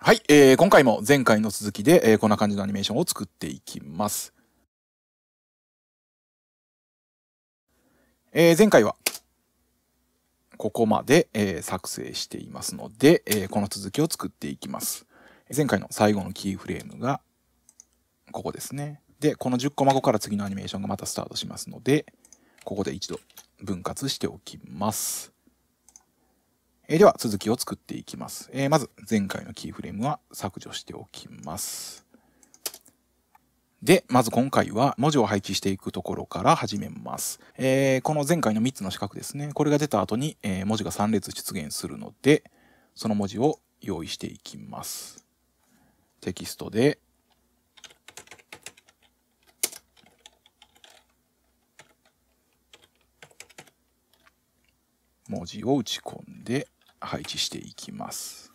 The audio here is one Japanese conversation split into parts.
はい、今回も前回の続きで、こんな感じのアニメーションを作っていきます。前回はここまで、作成していますので、この続きを作っていきます。前回の最後のキーフレームがここですね。で、この10コマ後から次のアニメーションがまたスタートしますので、ここで一度分割しておきます。では続きを作っていきます。まず前回のキーフレームは削除しておきます。で、まず今回は文字を配置していくところから始めます。この前回の3つの四角ですね。これが出た後に、文字が3列出現するので、その文字を用意していきます。テキストで、文字を打ち込んで配置していきます。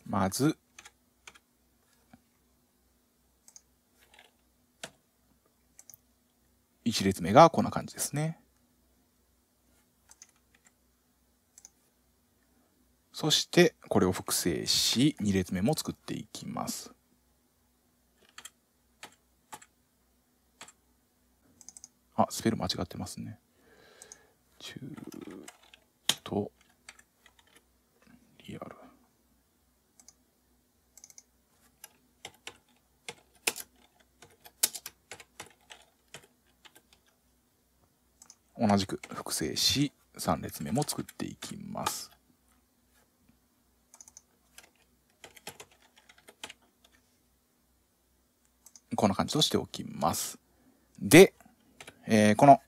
まず、1列目がこんな感じですね。そしてこれを複製し、2列目も作っていきます。あ、スペル間違ってますね。中とリアル。同じく複製し、3列目も作っていきます。こんな感じとしておきます。で、この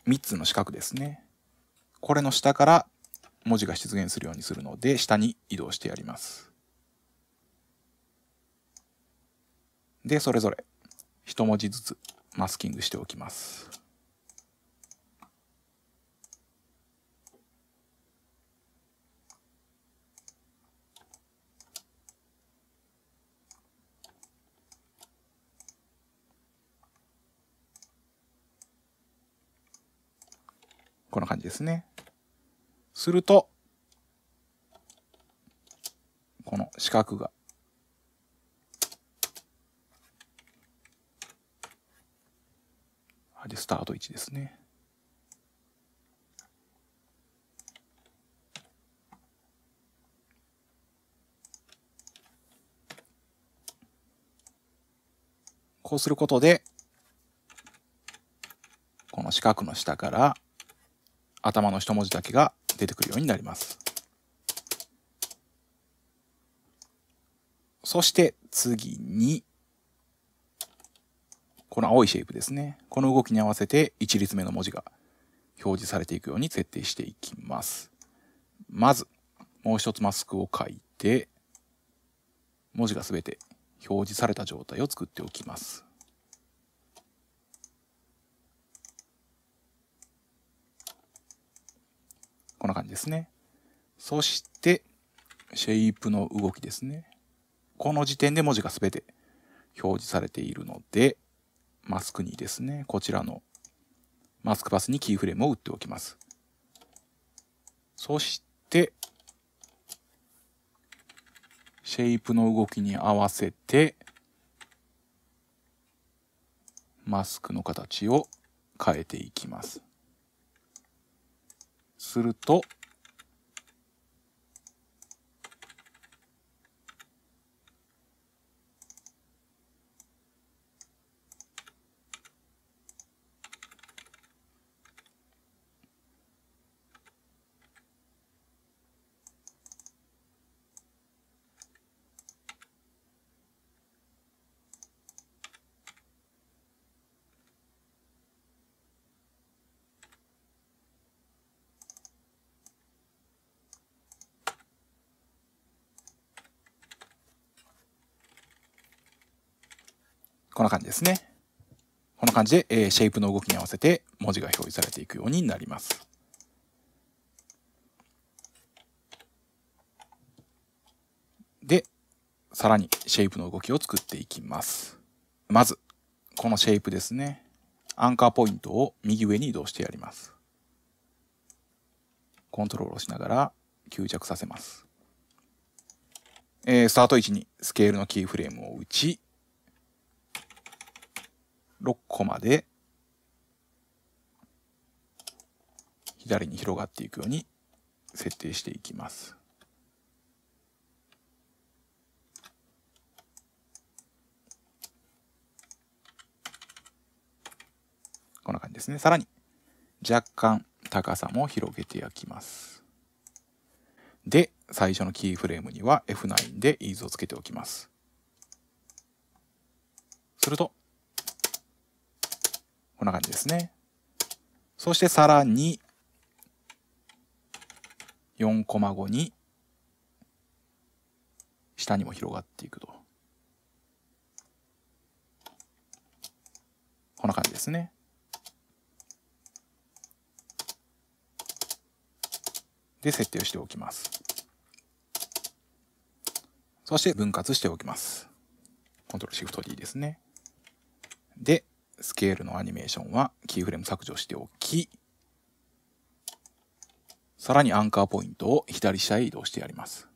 3つの四角ですね。これの下から文字が出現するようにするので、下に移動してやります。で、それぞれ一文字ずつマスキングしておきます。こんな感じですね。すると、この四角がで、スタート位置ですね。こうすることで、この四角の下から頭の一文字だけが出てくるようになります。そして次に、この青いシェイプですね。この動きに合わせて1列目の文字が表示されていくように設定していきます。まず、もう一つマスクを書いて、文字がすべて表示された状態を作っておきます。こんな感じですね。そして、シェイプの動きですね。この時点で文字がすべて表示されているので、マスクにですね、こちらのマスクパスにキーフレームを打っておきます。そして、シェイプの動きに合わせて、マスクの形を変えていきます。すると、こんな感じですね。こんな感じで、シェイプの動きに合わせて文字が表示されていくようになります。で、さらにシェイプの動きを作っていきます。まず、このシェイプですね。アンカーポイントを右上に移動してやります。コントロールをしながら吸着させます。スタート位置にスケールのキーフレームを打ち、6個まで左に広がっていくように設定していきます。こんな感じですね。さらに若干高さも広げて焼きます。で、最初のキーフレームには F9 でイーズをつけておきます。すると、こんな感じですね。そしてさらに4コマ後に下にも広がっていくと。こんな感じですね。で、設定をしておきます。そして分割しておきます。コントロールシフト D ですね。で、スケールのアニメーションはキーフレーム削除しておき、さらにアンカーポイントを左下へ移動してやります。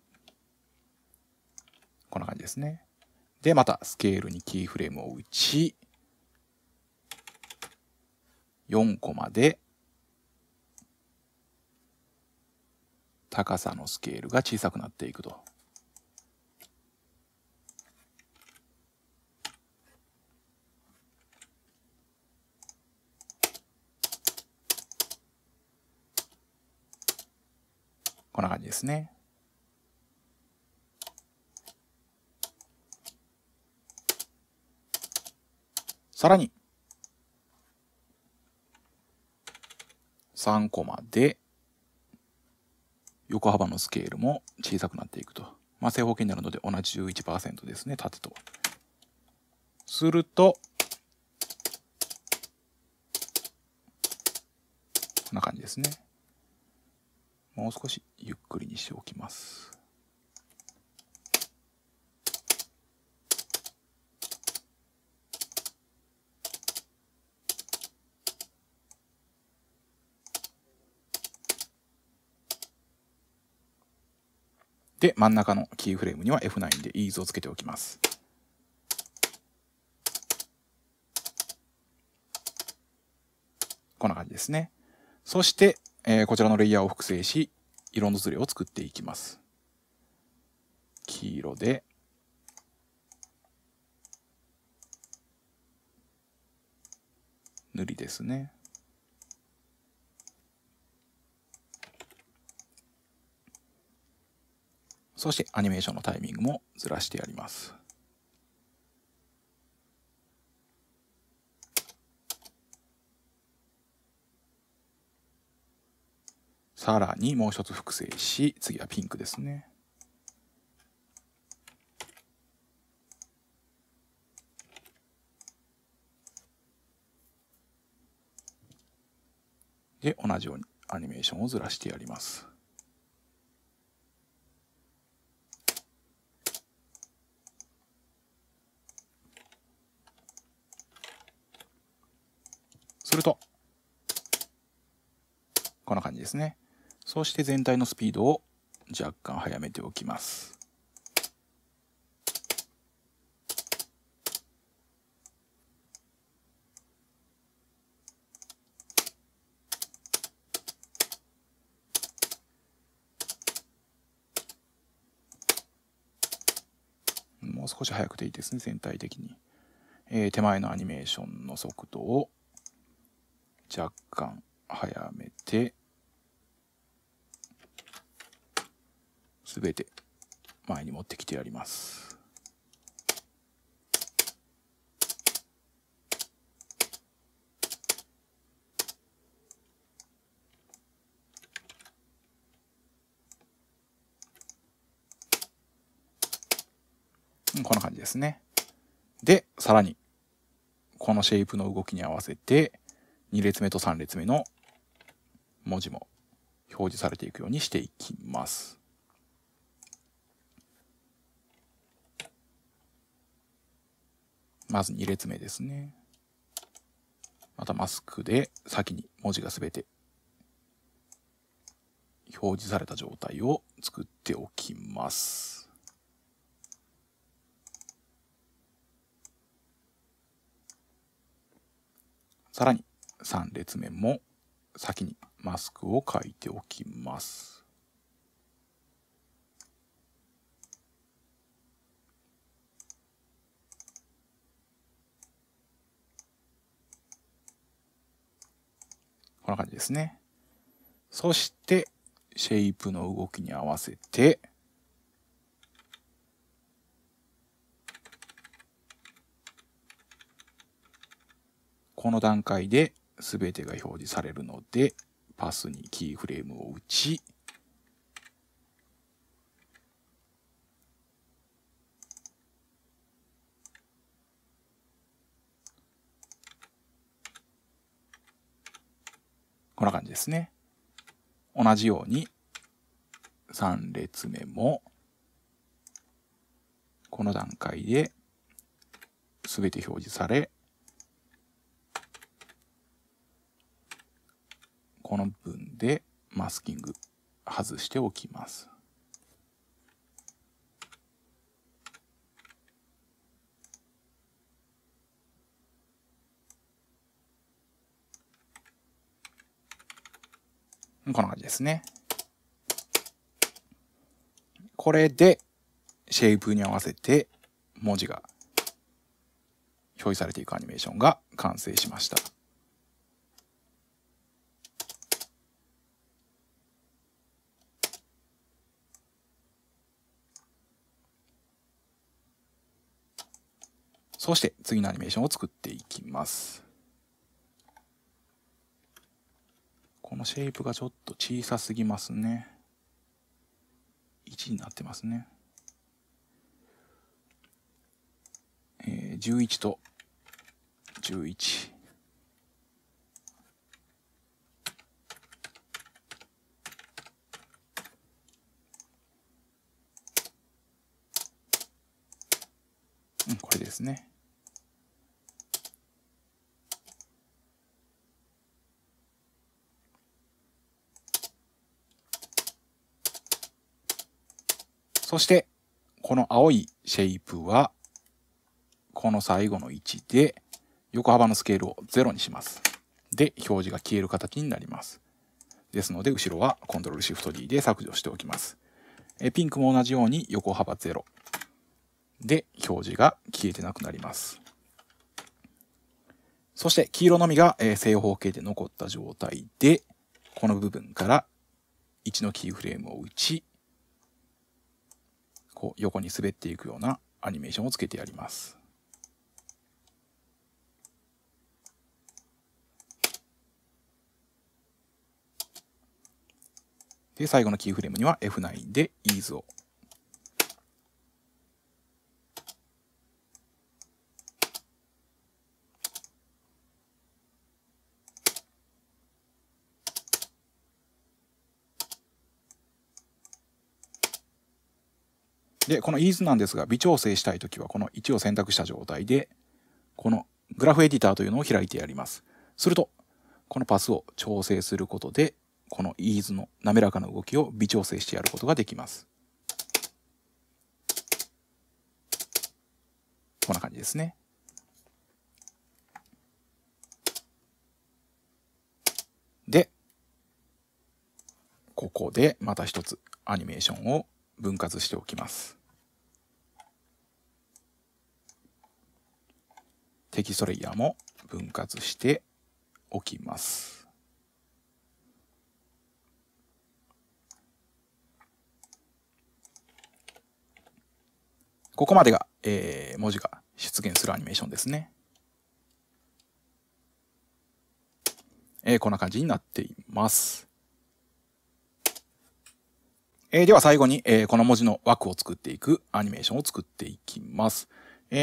こんな感じですね。で、またスケールにキーフレームを打ち、4コマで高さのスケールが小さくなっていくと。こんな感じですね。さらに3コマで横幅のスケールも小さくなっていくと。正方形になるので同じ 11% ですね、縦と。すると、こんな感じですね。もう少しゆっくりにしておきます。で、真ん中のキーフレームには F9 でイーズをつけておきます。こんな感じですね。そして、こちらのレイヤーを複製し、色のズレを作っていきます。黄色で、塗りですね。そしてアニメーションのタイミングもずらしてやります。さらにもう一つ複製し、次はピンクですね。で、同じようにアニメーションをずらしてやります。すると、こんな感じですね。そして全体のスピードを若干速めておきます。もう少し速くていいですね、全体的に。手前のアニメーションの速度を若干速めて、すべて前に持ってきてやります。こんな感じですね。で、さらに、このシェイプの動きに合わせて、2列目と3列目の文字も表示されていくようにしていきます。まず2列目ですね。またマスクで先に文字がすべて表示された状態を作っておきます。さらに3列目も先にマスクを書いておきます。こんな感じですね。そしてシェイプの動きに合わせてこの段階で全てが表示されるので、パスにキーフレームを打ち、こんな感じですね。同じように3列目もこの段階で全て表示され、この部分でマスキング外しておきます。こんな感じですね。これでシェイプに合わせて文字が表示されていくアニメーションが完成しました。そして次のアニメーションを作っていきます。このシェイプがちょっと小さすぎますね。1になってますね。11と11。これですね。そして、この青いシェイプは、この最後の位置で、横幅のスケールを0にします。で、表示が消える形になります。ですので、後ろは Ctrl+Shift+D で削除しておきます。ピンクも同じように横幅0。で、表示が消えてなくなります。そして、黄色のみが正方形で残った状態で、この部分から1のキーフレームを打ち、こう横に滑っていくようなアニメーションをつけてやります。で、最後のキーフレームには F9 で Ease を。で、この Ease なんですが、微調整したいときはこの1を選択した状態で、このグラフエディターというのを開いてやります。すると、このパスを調整することで、この Ease の滑らかな動きを微調整してやることができます。こんな感じですね。で、ここでまた一つアニメーションを分割しておきます。テキストレイヤーも分割しておきます。ここまでが、文字が出現するアニメーションですね。こんな感じになっています。では最後に、この文字の枠を作っていくアニメーションを作っていきます。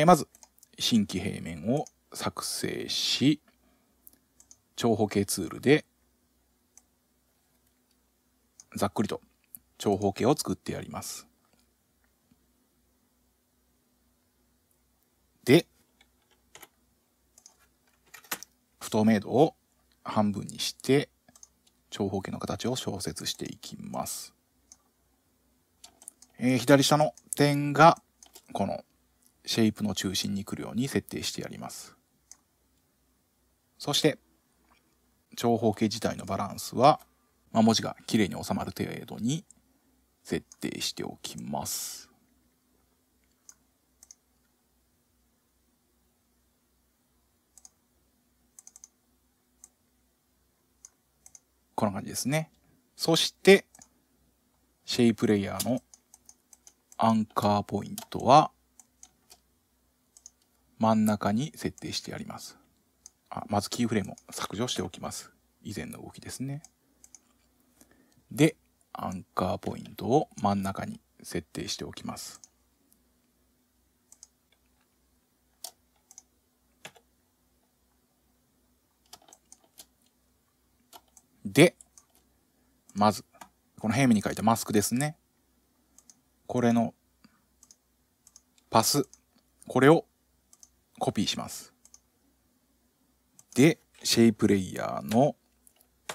まず、新規平面を作成し、長方形ツールで、ざっくりと長方形を作ってやります。で、透明度を半分にして長方形の形を小節していきます。左下の点がこのシェイプの中心に来るように設定してやります。そして長方形自体のバランスは、文字がきれいに収まる程度に設定しておきます。こんな感じですね。そしてシェイプレイヤーのアンカーポイントは真ん中に設定してあります。まずキーフレームを削除しておきます。以前の動きですね。で、アンカーポイントを真ん中に設定しておきます。で、まず、この平面に書いたマスクですね。これのパス、これをコピーします。で、シェイプレイヤーの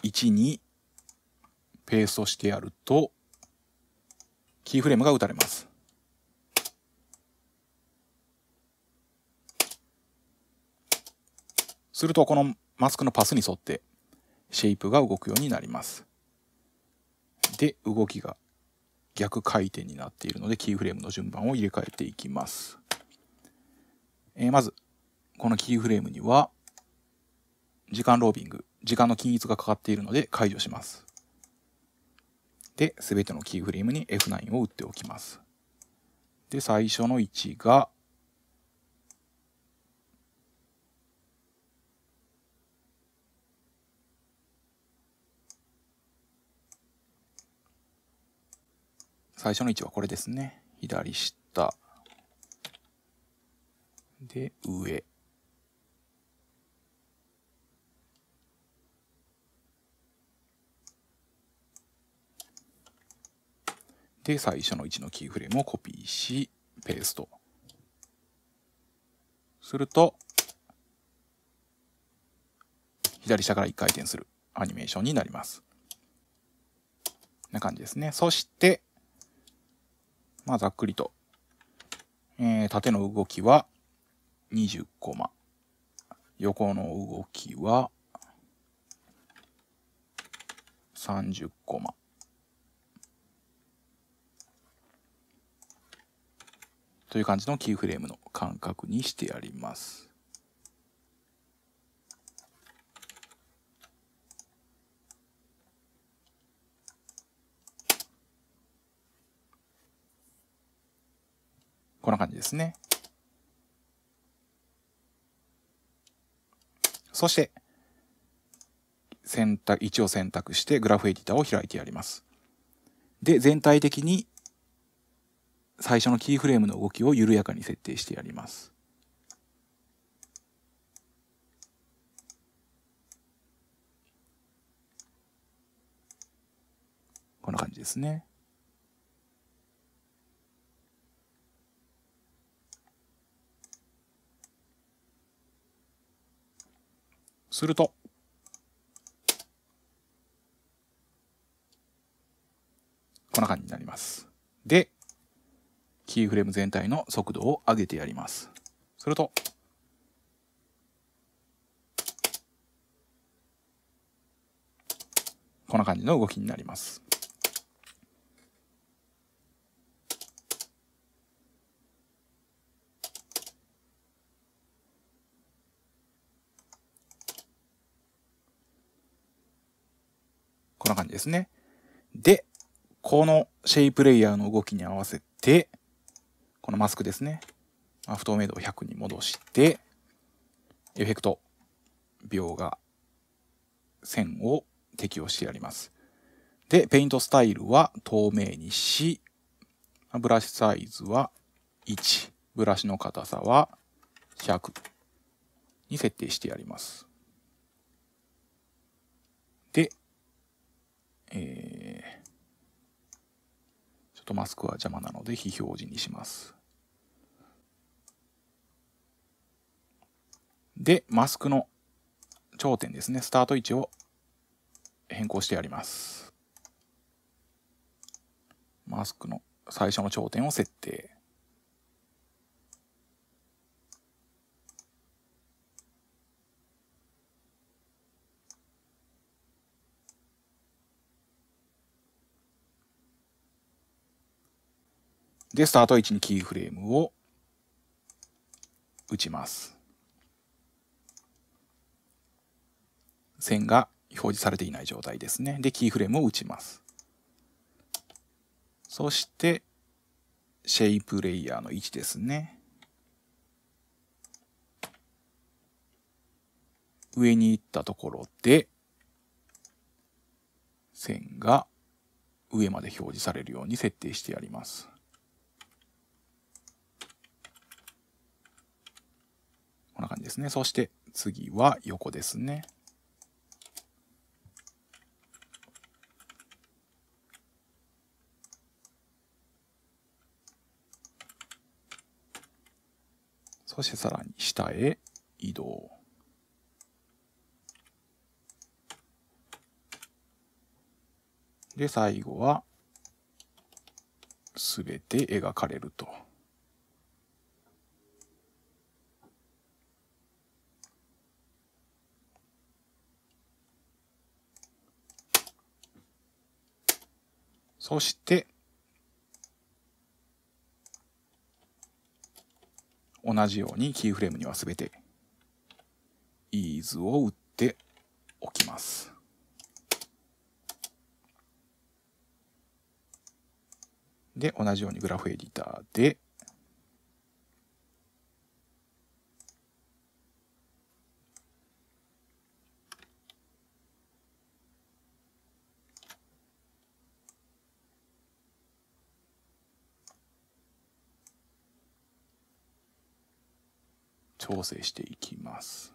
位置にペーストしてやると、キーフレームが打たれます。すると、このマスクのパスに沿ってシェイプが動くようになります。で、動きが逆回転になっているので、キーフレームの順番を入れ替えていきます。まず、このキーフレームには、時間ロービング、時間の均一がかかっているので解除します。で、すべてのキーフレームに F9 を打っておきます。で、最初の位置が、最初の位置はこれですね。左下。で、上。で、最初の位置のキーフレームをコピーし、ペースト。すると、左下から1回転するアニメーションになります。こんな感じですね。そして、ざっくりと、縦の動きは20コマ。横の動きは30コマ。という感じのキーフレームの間隔にしてやります。こんな感じですね。そして、位置を選択してグラフエディターを開いてやります。で、全体的に最初のキーフレームの動きを緩やかに設定してやります。こんな感じですね。すると、こんな感じになります。で、キーフレーム全体の速度を上げてやります。すると、こんな感じの動きになります。こんな感じですね。で、このシェイプレイヤーの動きに合わせて、このマスクですね。不透明度を100に戻して、エフェクト、描画、線を適用してやります。で、ペイントスタイルは透明にし、ブラシサイズは1、ブラシの硬さは100に設定してやります。で、ちょっとマスクは邪魔なので非表示にします。で、マスクの頂点ですね、スタート位置を変更してやります。マスクの最初の頂点を設定。で、スタート位置にキーフレームを打ちます。線が表示されていない状態ですね。で、キーフレームを打ちます。そして、シェイプレイヤーの位置ですね。上に行ったところで、線が上まで表示されるように設定してやります。こんな感じですね。そして次は横ですね。そしてさらに下へ移動。で、最後はすべて描かれると。そして同じようにキーフレームにはすべてイーズを打っておきます。で、同じようにグラフエディターで調整していきます。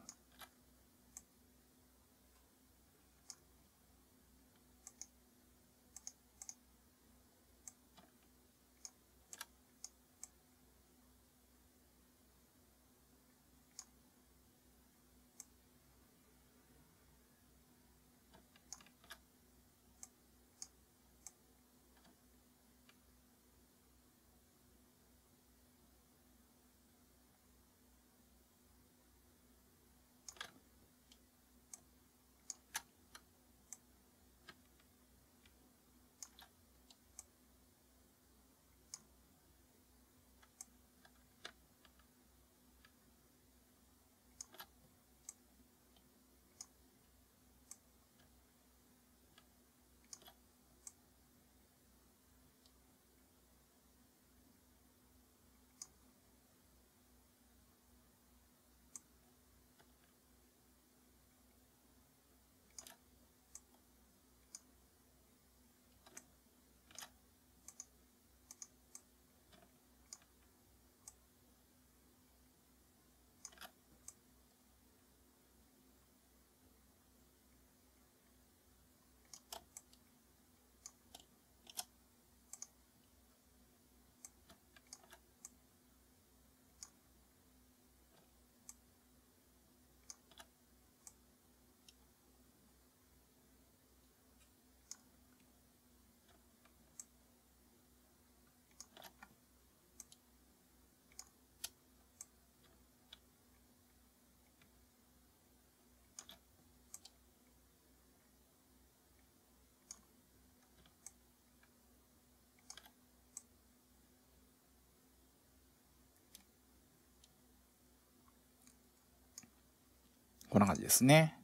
こんな感じですね。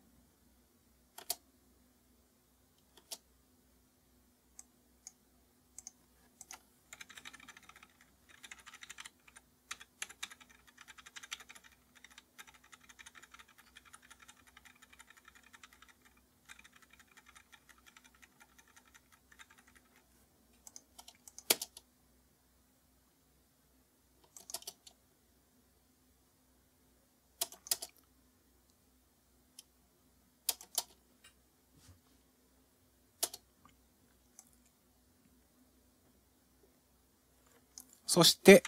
そして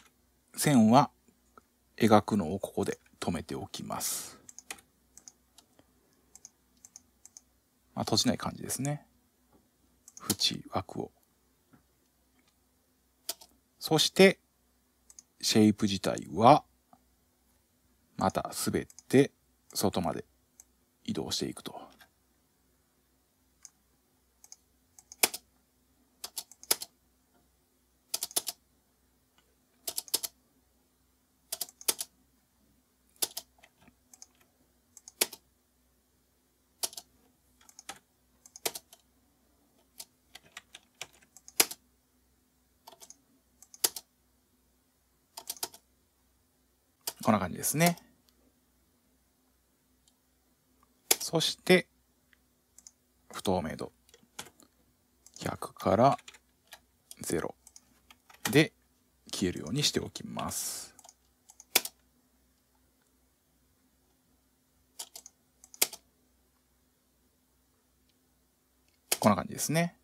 線は描くのをここで止めておきます。閉じない感じですね。縁枠を。そしてシェイプ自体はまた滑って外まで移動していくと。こんな感じですね。そして不透明度100から0で消えるようにしておきます。こんな感じですね。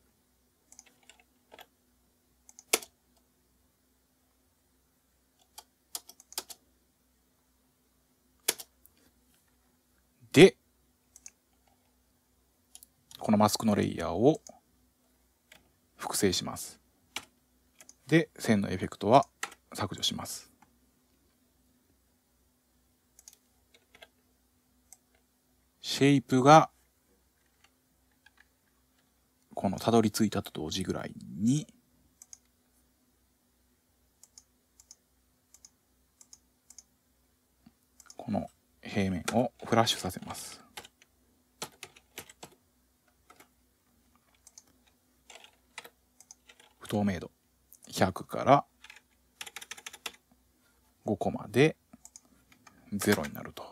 で、このマスクのレイヤーを複製します。で、線のエフェクトは削除します。シェイプがこのたどり着いたと同時ぐらいにこの平面をフラッシュさせます。不透明度100から5個まで0になると。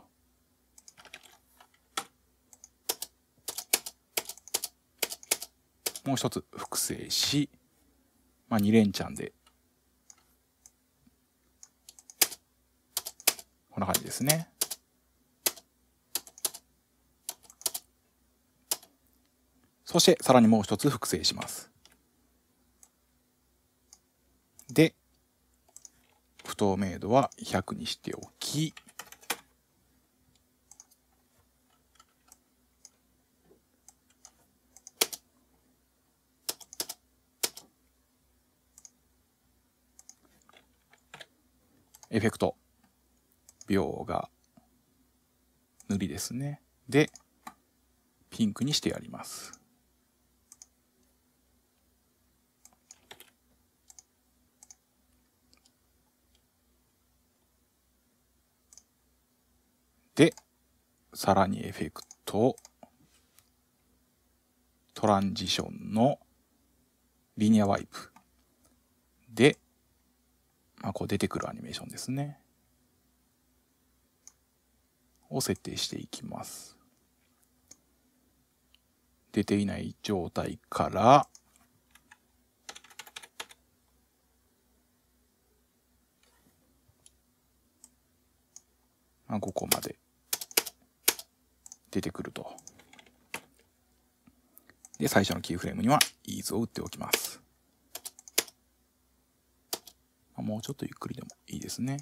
もう一つ複製し、2連チャンでこんな感じですね。そしてさらにもう一つ複製します。で、不透明度は100にしておき、エフェクト描画塗りですね。で、ピンクにしてやります。で、さらにエフェクト、トランジションのリニアワイプで、こう出てくるアニメーションですね。を設定していきます。出ていない状態から5個まで出てくると。で、最初のキーフレームにはイーズを打っておきます。もうちょっとゆっくりでもいいですね。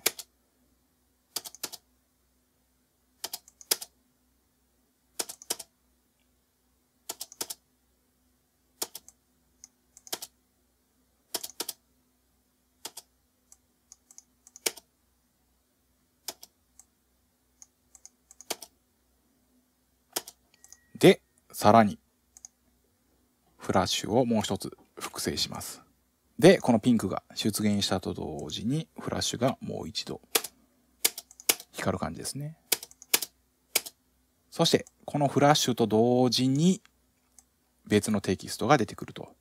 で、さらにフラッシュをもう一つ複製します。で、このピンクが出現したと同時にフラッシュがもう一度光る感じですね。そしてこのフラッシュと同時に別のテキストが出てくると。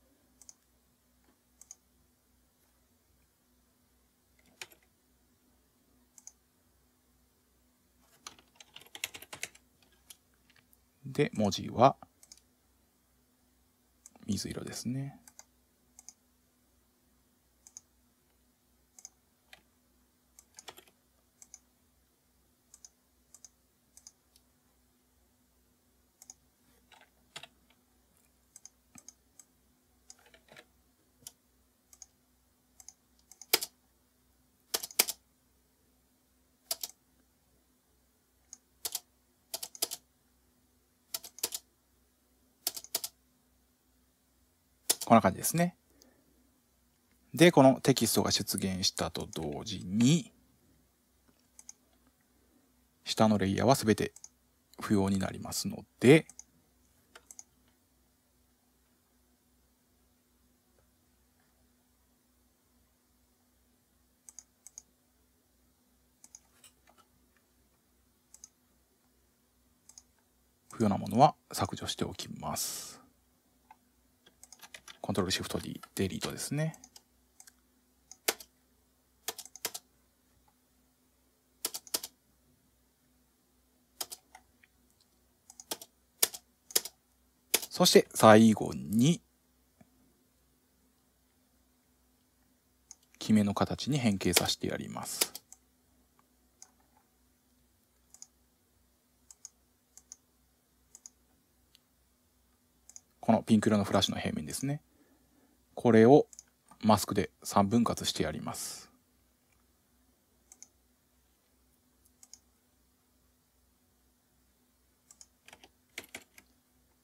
で、文字は水色ですね。こんな感じですね。で、このテキストが出現したと同時に、下のレイヤーは全て不要になりますので、不要なものは削除しておきます。コントロールシフト D、デリートですね。そして最後に、決めの形に変形させてやります。このピンク色のフラッシュの平面ですね。これをマスクで3分割してやります。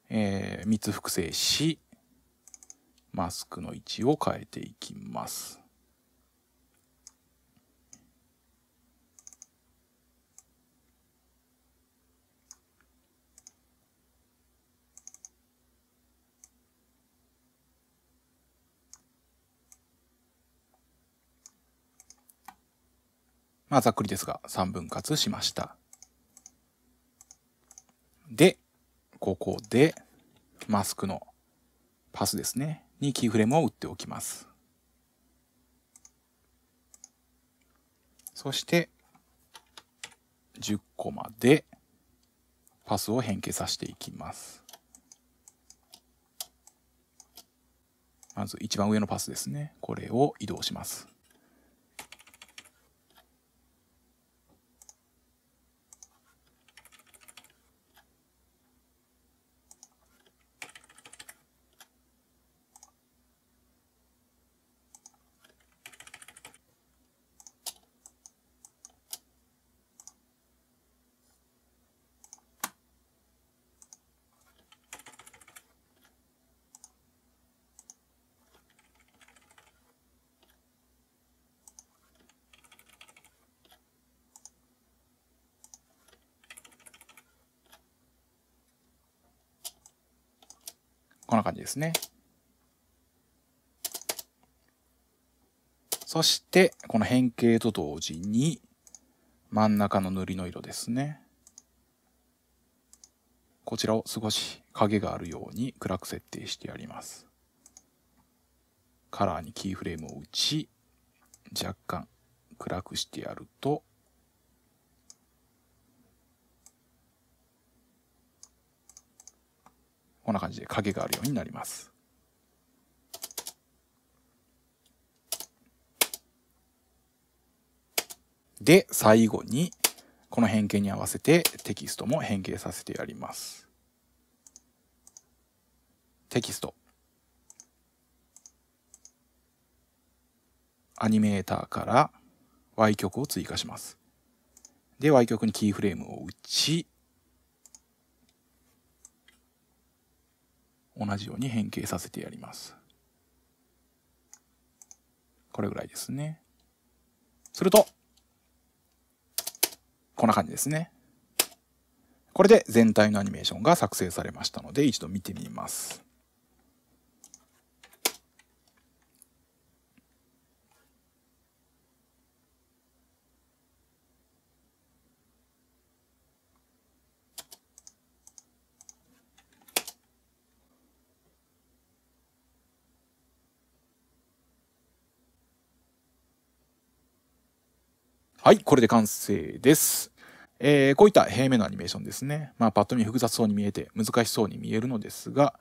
3つ複製し、マスクの位置を変えていきます。まあざっくりですが3分割しました。で、ここでマスクのパスですねにキーフレームを打っておきます。そして10個までパスを変形させていきます。まず一番上のパスですね。これを移動します。こんな感じですね。そしてこの変形と同時に真ん中の塗りの色ですね。こちらを少し影があるように暗く設定してやります。カラーにキーフレームを打ち、若干暗くしてやると、こんな感じで影があるようになります。で、最後にこの変形に合わせてテキストも変形させてやります。テキスト。アニメーターから Y 極を追加します。で、Y 極にキーフレームを打ち、同じように変形させてやります。これぐらいですね。すると、こんな感じですね。これで全体のアニメーションが作成されましたので、一度見てみます。はい、これで完成です。こういった平面のアニメーションですね。まあ、パッと見複雑そうに見えて難しそうに見えるのですが、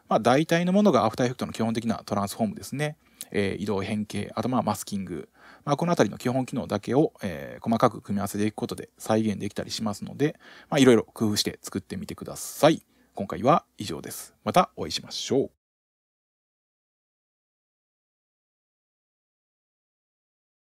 まあ、大体のものがアフターエフェクトの基本的なトランスフォームですね。移動変形、あとまあマスキング、まあ、このあたりの基本機能だけを、細かく組み合わせていくことで再現できたりしますので、まあ、いろいろ工夫して作ってみてください。今回は以上です。またお会いしましょう。